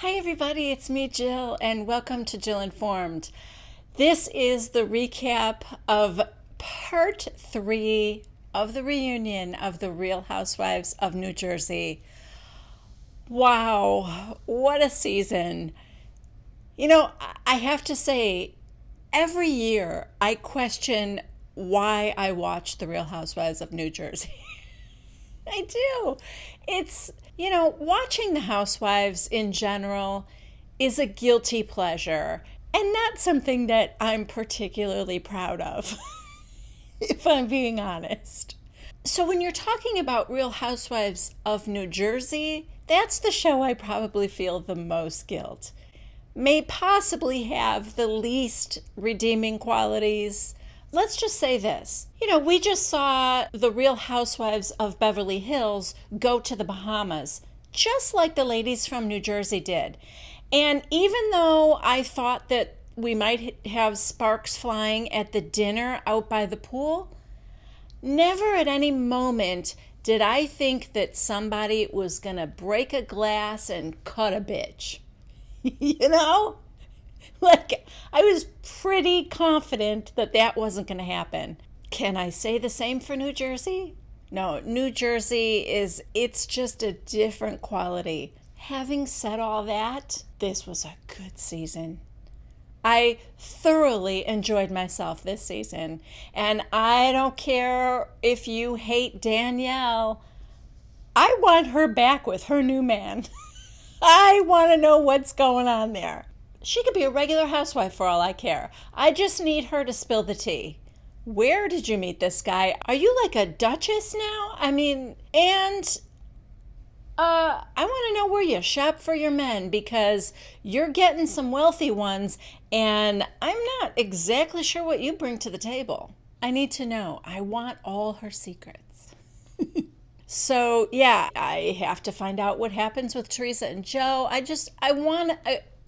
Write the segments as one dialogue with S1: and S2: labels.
S1: Hi everybody, it's me Jill and welcome to Jill Informed. This is the recap of part 3 of the reunion of the Real Housewives of New Jersey. Wow, what a season. I have to say, every year I question why I watch the Real Housewives of New Jersey. I do. Watching the housewives in general is a guilty pleasure and not something that I'm particularly proud of, if I'm being honest. So, when you're talking about Real Housewives of New Jersey, that's the show I probably feel the most guilt. May possibly have the least redeeming qualities. Let's just say this. We just saw the Real Housewives of Beverly Hills go to the Bahamas, just like the ladies from New Jersey did. And even though I thought that we might have sparks flying at the dinner out by the pool, never at any moment did I think that somebody was going to break a glass and cut a bitch. you know? I was pretty confident that that wasn't going to happen. Can I say the same for New Jersey? No, New Jersey it's just a different quality. Having said all that, this was a good season. I thoroughly enjoyed myself this season. And I don't care if you hate Danielle. I want her back with her new man. I want to know what's going on there. She could be a regular housewife for all I care. I just need her to spill the tea. Where did you meet this guy? Are you like a duchess now? I want to know where you shop for your men because you're getting some wealthy ones and I'm not exactly sure what you bring to the table. I need to know. I want all her secrets. So, yeah, I have to find out what happens with Teresa and Joe.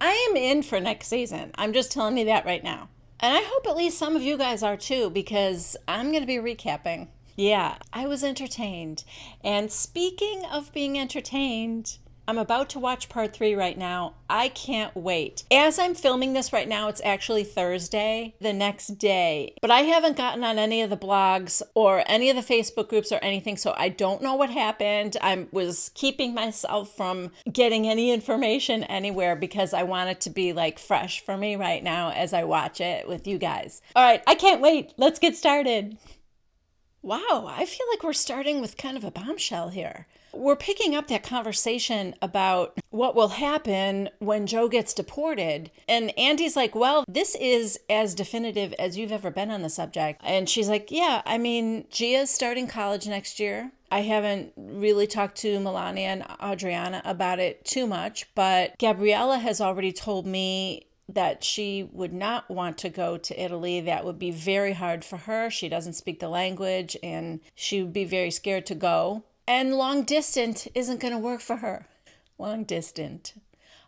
S1: I am in for next season. I'm just telling you that right now. And I hope at least some of you guys are too, because I'm going to be recapping. Yeah, I was entertained. And speaking of being entertained, I'm about to watch part 3 right now. I can't wait. As I'm filming this right now, it's actually Thursday, the next day. But I haven't gotten on any of the blogs or any of the Facebook groups or anything, so I don't know what happened. I was keeping myself from getting any information anywhere because I want it to be fresh for me right now as I watch it with you guys. All right, I can't wait. Let's get started. Wow, I feel like we're starting with kind of a bombshell here. We're picking up that conversation about what will happen when Joe gets deported. And Andy's like, well, this is as definitive as you've ever been on the subject. And she's like, yeah, Gia's starting college next year. I haven't really talked to Melania and Adriana about it too much, but Gabriella has already told me that she would not want to go to Italy. That would be very hard for her. She doesn't speak the language and she would be very scared to go. And long distance isn't going to work for her. Long distance.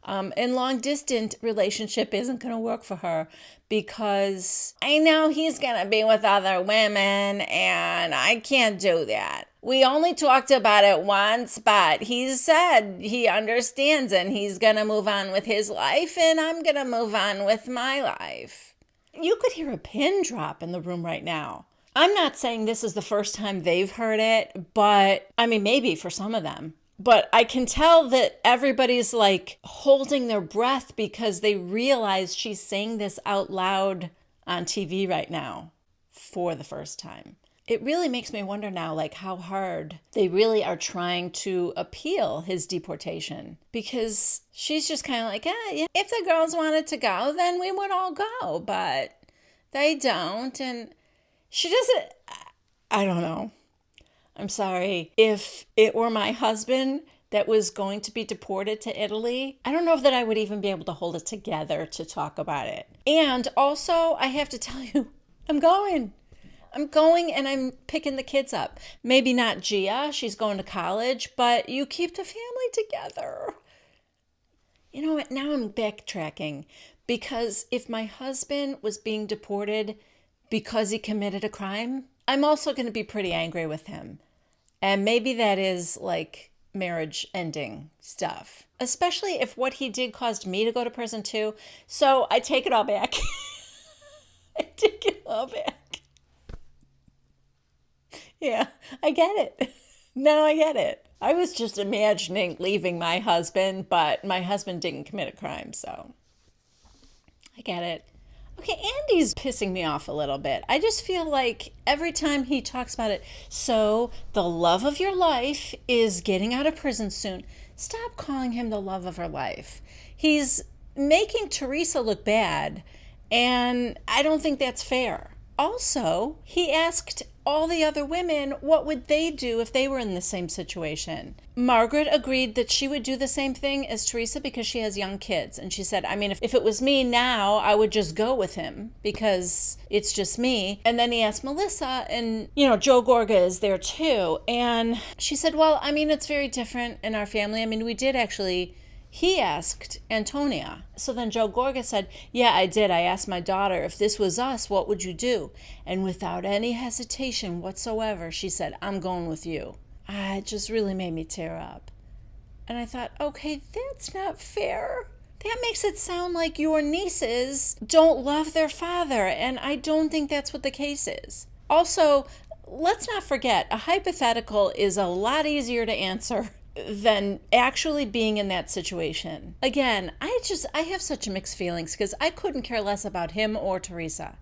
S1: And long distance relationship isn't going to work for her because I know he's going to be with other women and I can't do that. We only talked about it once, but he said he understands and he's going to move on with his life and I'm going to move on with my life. You could hear a pin drop in the room right now. I'm not saying this is the first time they've heard it, but maybe for some of them. But I can tell that everybody's holding their breath because they realize she's saying this out loud on TV right now for the first time. It really makes me wonder now, how hard they really are trying to appeal his deportation. Because she's just kind of yeah, if the girls wanted to go, then we would all go. But they don't. And she doesn't, I don't know. I'm sorry. If it were my husband that was going to be deported to Italy, I don't know if that I would even be able to hold it together to talk about it. And also, I have to tell you, I'm going and I'm picking the kids up. Maybe not Gia, she's going to college, but you keep the family together. You know what? Now I'm backtracking because if my husband was being deported because he committed a crime, I'm also going to be pretty angry with him. And maybe that is marriage ending stuff, especially if what he did caused me to go to prison too. So I take it all back. I take it all back. Yeah, I get it. Now I get it. I was just imagining leaving my husband, but my husband didn't commit a crime, so I get it. Okay, Andy's pissing me off a little bit. I just feel like every time he talks about it, so the love of your life is getting out of prison soon. Stop calling him the love of her life. He's making Teresa look bad, and I don't think that's fair. Also, he asked all the other women what would they do if they were in the same situation. Margaret agreed that she would do the same thing as Teresa because she has young kids. And she said, I mean, if it was me now, I would just go with him because it's just me. And then he asked Melissa, and, Joe Gorga is there too. And she said, well, I mean, it's very different in our family. I mean, we did actually... He asked Antonia. So then Joe Gorga said, yeah, I did. I asked my daughter, if this was us, what would you do? And without any hesitation whatsoever, she said, I'm going with you. It just really made me tear up. And I thought, okay, that's not fair. That makes it sound like your nieces don't love their father. And I don't think that's what the case is. Also, let's not forget, a hypothetical is a lot easier to answer than actually being in that situation. Again, I have such mixed feelings because I couldn't care less about him or Teresa.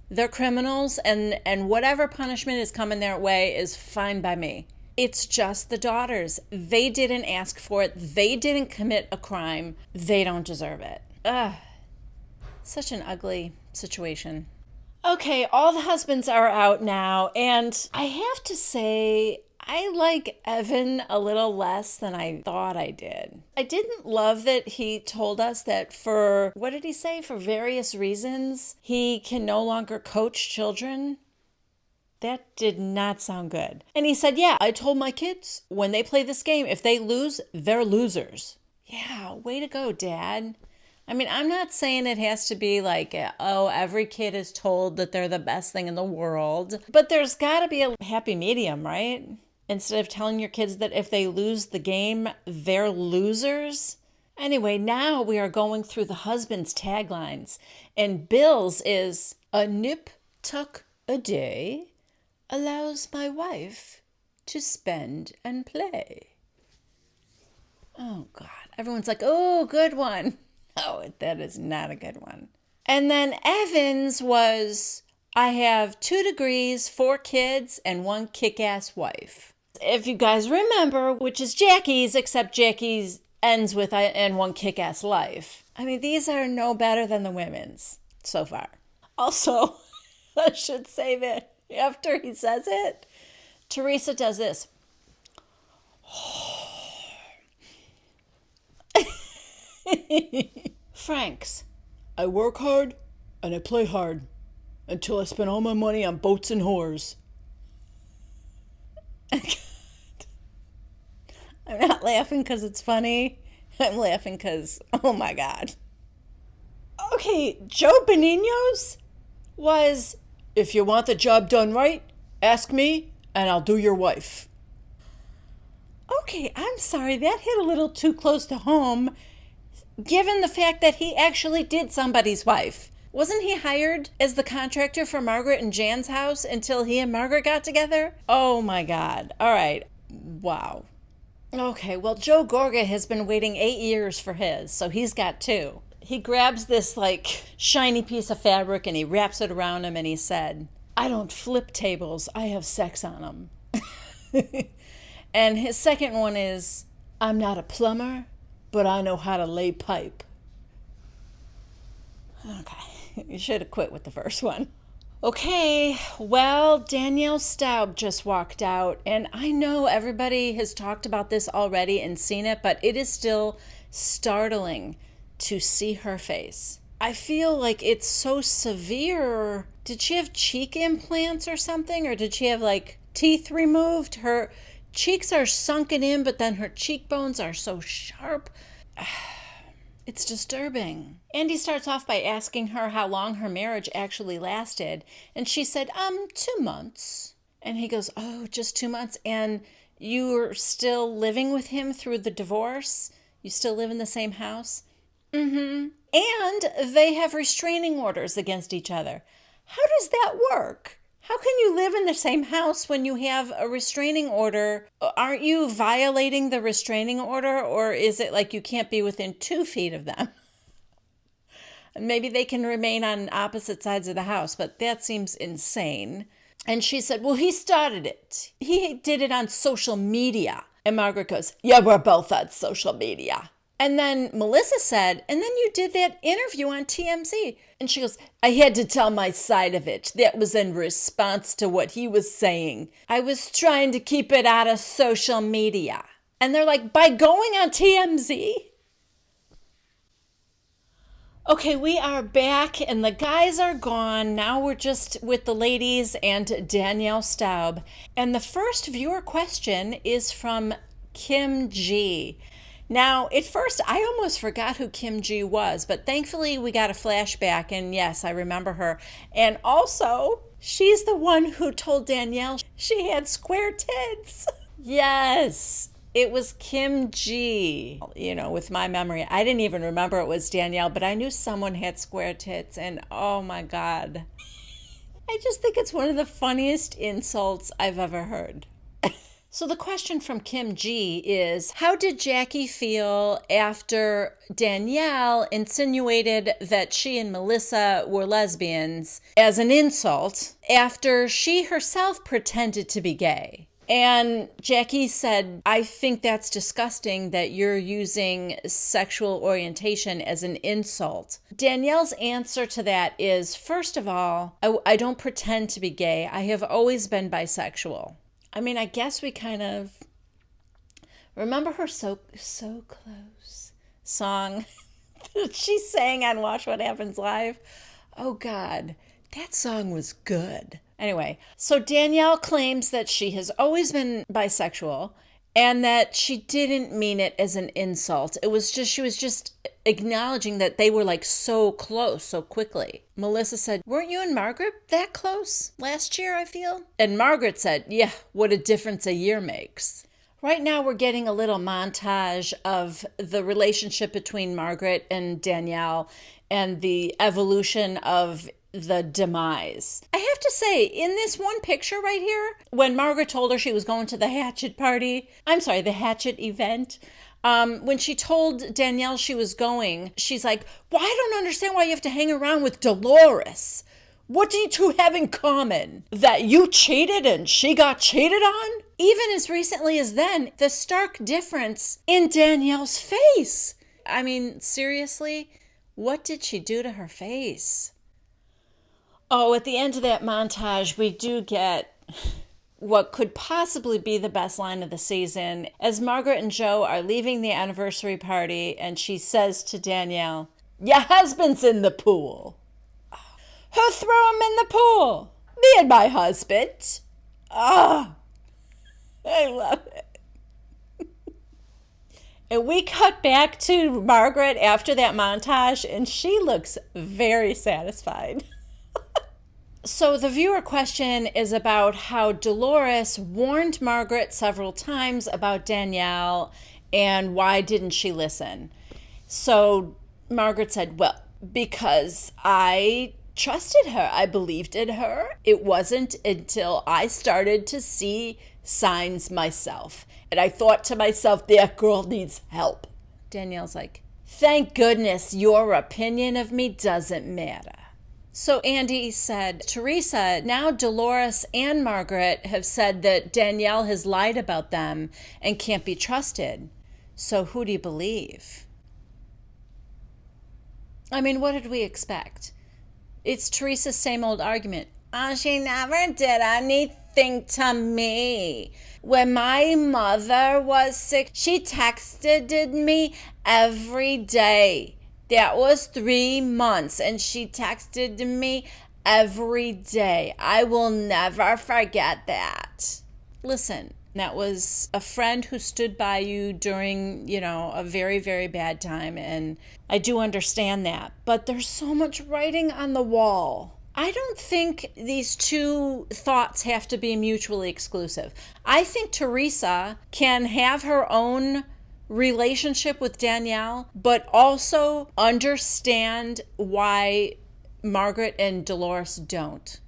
S1: They're criminals, and whatever punishment is coming their way is fine by me. It's just the daughters. They didn't ask for it. They didn't commit a crime. They don't deserve it. Ugh. Such an ugly situation. Okay, all the husbands are out now, and I have to say, I like Evan a little less than I thought I did. I didn't love that he told us that for various reasons, he can no longer coach children. That did not sound good. And he said, yeah, I told my kids when they play this game, if they lose, they're losers. Yeah, way to go, Dad. I mean, I'm not saying it has to be like, every kid is told that they're the best thing in the world. But there's got to be a happy medium, right? Instead of telling your kids that if they lose the game, they're losers. Anyway, now we are going through the husband's taglines. And Bill's is, a nip tuck a day allows my wife to spend and play. Oh, God. Everyone's like, oh, good one. Oh, that is not a good one. And then Evan's was, I have 2 degrees, 4 kids, and 1 kick-ass wife. If you guys remember, which is Jackie's, except Jackie's ends with and 1 kick-ass life. I mean, these are no better than the women's so far. Also, I should say that after he says it, Teresa does this. Franks, I work hard and I play hard until I spend all my money on boats and whores. I'm not laughing because it's funny. I'm laughing because, oh my God. Okay, Joe Benigno's was, if you want the job done right, ask me and I'll do your wife. Okay, I'm sorry, that hit a little too close to home, given the fact that he actually did somebody's wife. Wasn't he hired as the contractor for Margaret and Jan's house until he and Margaret got together? Oh my God. All right. Wow. Okay, well, Joe Gorga has been waiting 8 years for his, so he's got 2. He grabs this, shiny piece of fabric and he wraps it around him and he said, I don't flip tables, I have sex on them. And his second one is, I'm not a plumber, but I know how to lay pipe. Okay, you should have quit with the first one. Okay, well, Danielle Staub just walked out, and I know everybody has talked about this already and seen it, but it is still startling to see her face. I feel like it's so severe. Did she have cheek implants or something, or did she have, teeth removed? Her cheeks are sunken in, but then her cheekbones are so sharp. It's disturbing. Andy starts off by asking her how long her marriage actually lasted. And she said, 2 months. And he goes, oh, just 2 months. And you're still living with him through the divorce? You still live in the same house? Mm-hmm. And they have restraining orders against each other. How does that work? How can you live in the same house when you have a restraining order? Aren't you violating the restraining order, or is it like you can't be within 2 feet of them? Maybe they can remain on opposite sides of the house, but that seems insane. And she said, well, he started it. He did it on social media. And Margaret goes, yeah, we're both on social media. And then Melissa said, and then you did that interview on TMZ. And she goes, I had to tell my side of it. That was in response to what he was saying. I was trying to keep it out of social media. And they're like, by going on TMZ? Okay, we are back and the guys are gone. Now we're just with the ladies and Danielle Staub. And the first viewer question is from Kim G. Now, at first, I almost forgot who Kim G was, but thankfully we got a flashback, and yes, I remember her. And also, she's the one who told Danielle she had square tits. Yes, it was Kim G. You know, with my memory, I didn't even remember it was Danielle, but I knew someone had square tits, and oh my God. I just think it's one of the funniest insults I've ever heard. So the question from Kim G is, how did Jackie feel after Danielle insinuated that she and Melissa were lesbians as an insult after she herself pretended to be gay? And Jackie said, I think that's disgusting that you're using sexual orientation as an insult. Danielle's answer to that is, first of all, I don't pretend to be gay. I have always been bisexual. I mean, I guess we kind of remember her So Close song that she sang on Watch What Happens Live. Oh God, that song was good. Anyway, so Danielle claims that she has always been bisexual and that she didn't mean it as an insult. It was just, she was just acknowledging that they were like so close so quickly. Melissa said, weren't you and Margaret that close last year, I feel? And Margaret said, yeah, what a difference a year makes. Right now we're getting a little montage of the relationship between Margaret and Danielle and the evolution of the demise. I have to say, in this one picture right here, when Margaret told her she was going to the Hatchet event, when she told Danielle she was going, she's like, well, I don't understand why you have to hang around with Dolores. What do you two have in common? That you cheated and she got cheated on? Even as recently as then, the stark difference in Danielle's face. I mean, seriously, what did she do to her face? Oh, at the end of that montage, we do get what could possibly be the best line of the season as Margaret and Joe are leaving the anniversary party and she says to Danielle, your husband's in the pool. Who threw him in the pool? Me and my husband. Oh, I love it. And we cut back to Margaret after that montage and she looks very satisfied. So the viewer question is about how Dolores warned Margaret several times about Danielle and why didn't she listen? So Margaret said, well, because I trusted her. I believed in her. It wasn't until I started to see signs myself. And I thought to myself, that girl needs help. Danielle's like, thank goodness your opinion of me doesn't matter. So Andy said, Teresa, now Dolores and Margaret have said that Danielle has lied about them and can't be trusted. So who do you believe? I mean, what did we expect? It's Teresa's same old argument. Oh, she never did anything to me. When my mother was sick, she texted me every day. That was 3 months, and she texted me every day. I will never forget that. Listen, that was a friend who stood by you during, a very, very bad time, and I do understand that. But there's so much writing on the wall. I don't think these two thoughts have to be mutually exclusive. I think Teresa can have her own relationship with Danielle, but also understand why Margaret and Dolores don't.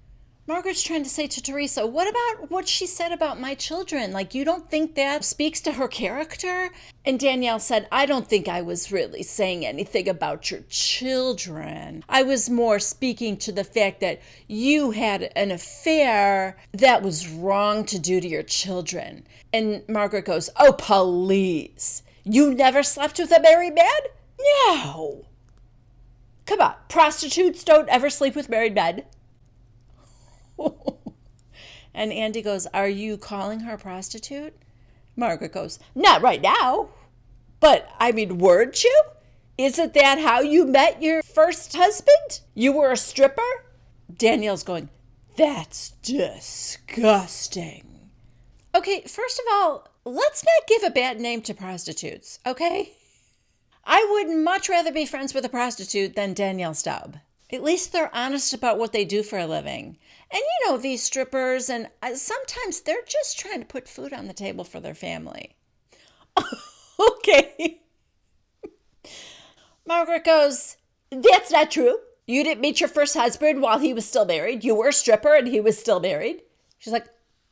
S1: Margaret's trying to say to Teresa, what about what she said about my children? Like, you don't think that speaks to her character? And Danielle said, I don't think I was really saying anything about your children. I was more speaking to the fact that you had an affair that was wrong to do to your children. And Margaret goes, oh, please. You never slept with a married man? No. Come on, prostitutes don't ever sleep with married men. And Andy goes, are you calling her a prostitute? Margaret goes, not right now. But, I mean, weren't you? Isn't that how you met your first husband? You were a stripper? Danielle's going, that's disgusting. Okay, first of all, let's not give a bad name to prostitutes, okay? I would much rather be friends with a prostitute than Danielle Staub. At least they're honest about what they do for a living. And you know, these strippers, and sometimes they're just trying to put food on the table for their family. Okay. Margaret goes, that's not true. You didn't meet your first husband while he was still married. You were a stripper and he was still married. She's like,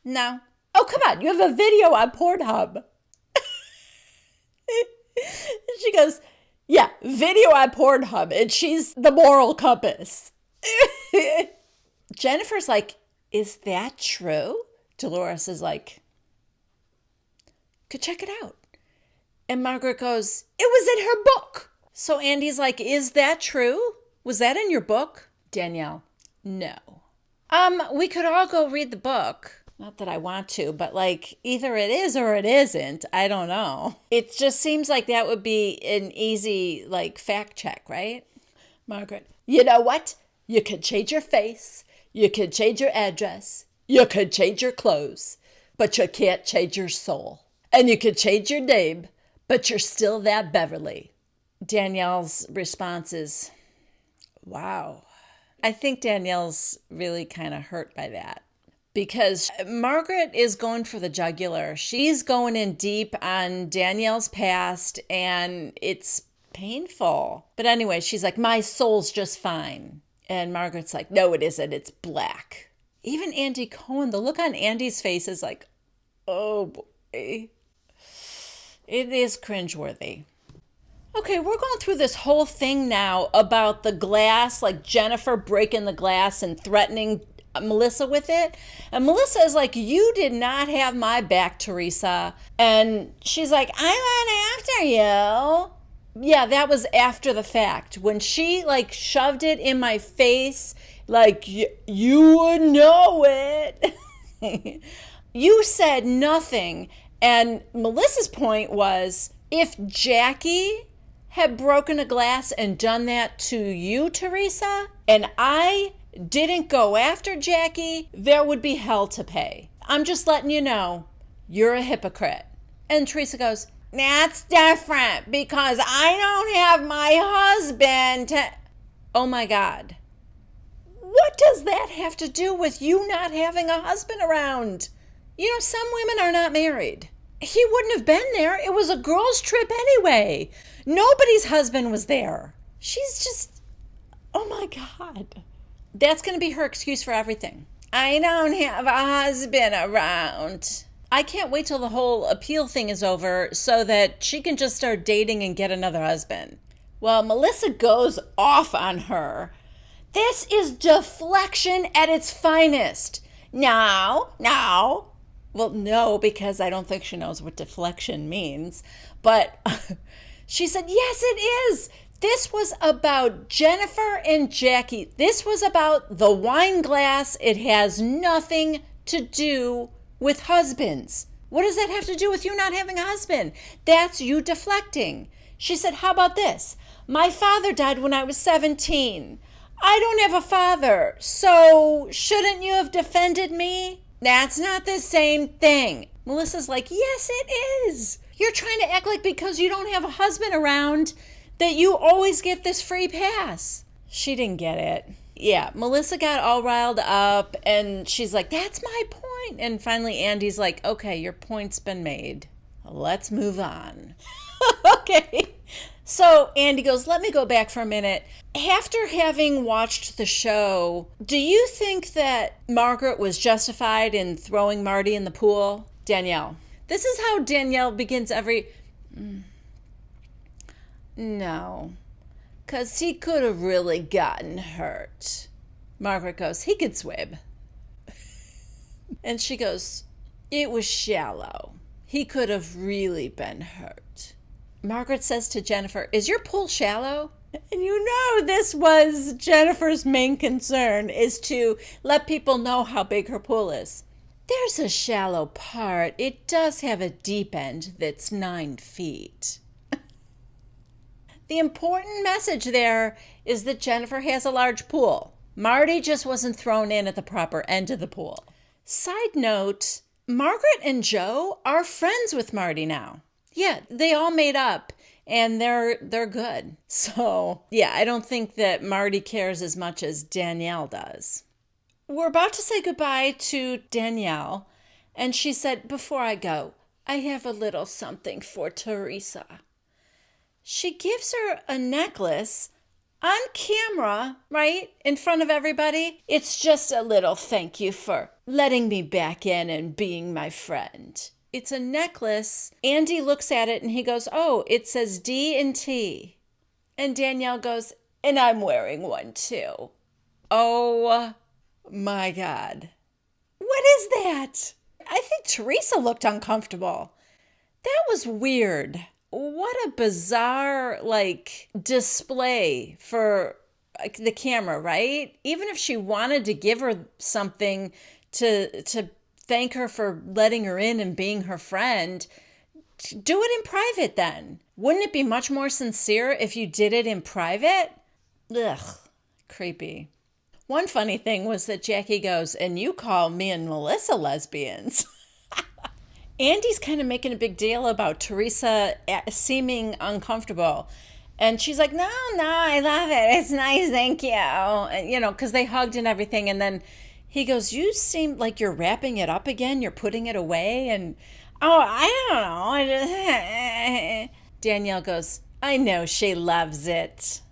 S1: no. Oh, come on. You have a video on Pornhub. She goes, yeah, video on Pornhub. And she's the moral compass. Jennifer's like, is that true? Dolores is like, could check it out. And Margaret goes, it was in her book. So Andy's like, is that true? Was that in your book? Danielle, no. We could all go read the book. Not that I want to, but like either it is or it isn't. I don't know. It just seems like that would be an easy like fact check, right? Margaret, you know what? You could change your face. You could change your address. You could change your clothes, but you can't change your soul. And you could change your name, but you're still that Beverly. Danielle's response is, wow. I think Danielle's really kind of hurt by that. Because Margaret is going for the jugular. She's going in deep on Danielle's past, and it's painful. But anyway, she's like, my soul's just fine. And Margaret's like, no, it isn't. It's black. Even Andy Cohen, the look on Andy's face is like, oh boy. It is cringeworthy. Okay, we're going through this whole thing now about the glass, like Jennifer breaking the glass and threatening Melissa with it. And Melissa is like, you did not have my back, Teresa. And she's like, I went after you. Yeah, that was after the fact. When she like shoved it in my face, like you would know it. You said nothing. And Melissa's point was, if Jackie had broken a glass and done that to you, Teresa, and I didn't go after Jackie, there would be hell to pay. I'm just letting you know, you're a hypocrite. And Teresa goes, that's different because I don't have my husband to... Oh my God. What does that have to do with you not having a husband around? You know, some women are not married. He wouldn't have been there. It was a girls' trip anyway. Nobody's husband was there. She's just... Oh my God. That's going to be her excuse for everything. I don't have a husband around. I can't wait till the whole appeal thing is over so that she can just start dating and get another husband. Well, Melissa goes off on her. This is deflection at its finest. No. Well, no, because I don't think she knows what deflection means. But she said, yes, it is. This was about Jennifer and Jackie. This was about the wine glass. It has nothing to do with husbands. What does that have to do with you not having a husband? That's you deflecting. She said, how about this? My father died when I was 17. I don't have a father, so shouldn't you have defended me? That's not the same thing. Melissa's like, yes, it is. You're trying to act like because you don't have a husband around that you always get this free pass. She didn't get it. Yeah, Melissa got all riled up and she's like, that's my point. And finally, Andy's like, okay, your point's been made. Let's move on. Okay. So Andy goes, let me go back for a minute. After having watched the show, do you think that Margaret was justified in throwing Marty in the pool? Danielle. This is how Danielle begins every... No. Because he could have really gotten hurt. Margaret goes, he could swim. And she goes, it was shallow. He could have really been hurt. Margaret says to Jennifer, is your pool shallow? And you know this was Jennifer's main concern, is to let people know how big her pool is. There's a shallow part. It does have a deep end that's 9 feet. The important message there is that Jennifer has a large pool. Marty just wasn't thrown in at the proper end of the pool. Side note, Margaret and Joe are friends with Marty now. Yeah, they all made up and they're good. So, yeah, I don't think that Marty cares as much as Danielle does. We're about to say goodbye to Danielle, and she said, before I go, I have a little something for Teresa. She gives her a necklace on camera, right, in front of everybody. It's just a little thank you for letting me back in and being my friend. It's a necklace. Andy looks at it and he goes, oh, it says D&T. And Danielle goes, and I'm wearing one too. Oh my God. What is that? I think Teresa looked uncomfortable. That was weird. What a bizarre, display for the camera, right? Even if she wanted to give her something to thank her for letting her in and being her friend, do it in private then. Wouldn't it be much more sincere if you did it in private? Ugh, creepy. One funny thing was that Jackie goes, and you call me and Melissa lesbians. Andy's kind of making a big deal about Teresa seeming uncomfortable. And she's like, no, I love it. It's nice, thank you. And, because they hugged and everything. And then he goes, you seem like you're wrapping it up again. You're putting it away. And, I don't know. Danielle goes, I know she loves it.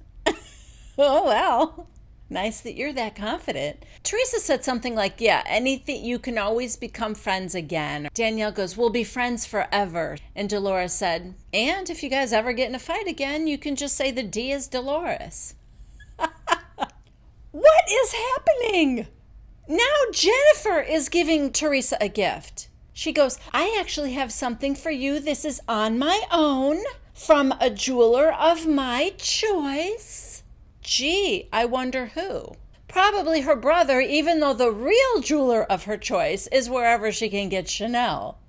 S1: Oh, well. Nice that you're that confident. Teresa said something like, yeah, anything, you can always become friends again. Danielle goes, we'll be friends forever. And Dolores said, and if you guys ever get in a fight again, you can just say the D is Dolores. What is happening? Now Jennifer is giving Teresa a gift. She goes, I actually have something for you. This is on my own from a jeweler of my choice. Gee, I wonder who. Probably her brother, even though the real jeweler of her choice is wherever she can get Chanel.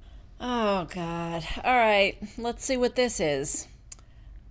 S1: Oh, God. All right, let's see what this is.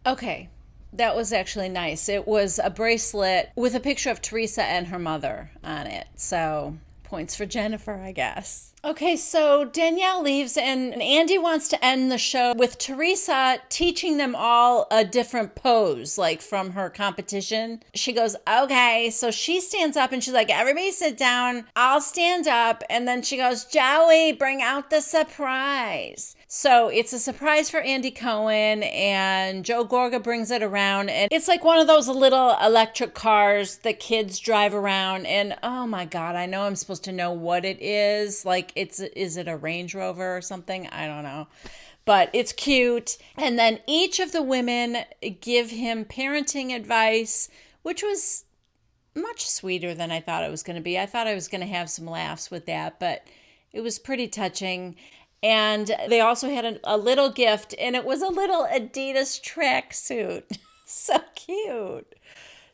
S1: Okay, that was actually nice. It was a bracelet with a picture of Teresa and her mother on it. So, points for Jennifer, I guess. Okay, so Danielle leaves and Andy wants to end the show with Teresa teaching them all a different pose, like from her competition. She goes, okay, so she stands up and she's like, everybody sit down, I'll stand up. And then she goes, Joey, bring out the surprise. So it's a surprise for Andy Cohen and Joe Gorga brings it around. And it's like one of those little electric cars that kids drive around. And oh my God, I know I'm supposed to know what it is. Is it a Range Rover or something? I don't know. But it's cute. And then each of the women give him parenting advice, which was much sweeter than I thought it was going to be. I thought I was going to have some laughs with that, but it was pretty touching. And they also had a little gift, and it was a little Adidas tracksuit. So cute.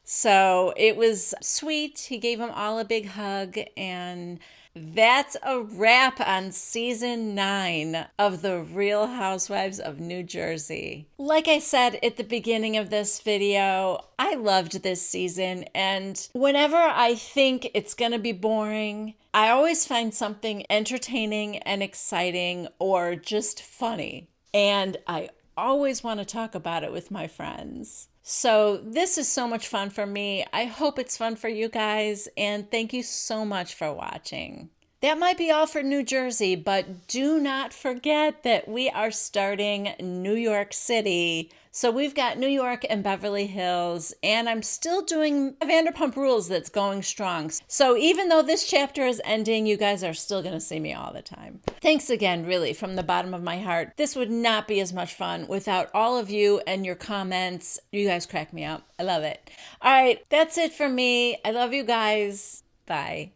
S1: So it was sweet. He gave them all a big hug, and that's a wrap on season 9 of The Real Housewives of New Jersey. Like I said at the beginning of this video, I loved this season, and whenever I think it's going to be boring, I always find something entertaining and exciting or just funny. And I always want to talk about it with my friends. So this is so much fun for me. I hope it's fun for you guys, and thank you so much for watching. That might be all for New Jersey, but do not forget that we are starting New York City. So we've got New York and Beverly Hills, and I'm still doing Vanderpump Rules that's going strong. So even though this chapter is ending, you guys are still going to see me all the time. Thanks again, really, from the bottom of my heart. This would not be as much fun without all of you and your comments. You guys crack me up. I love it. All right, that's it for me. I love you guys. Bye.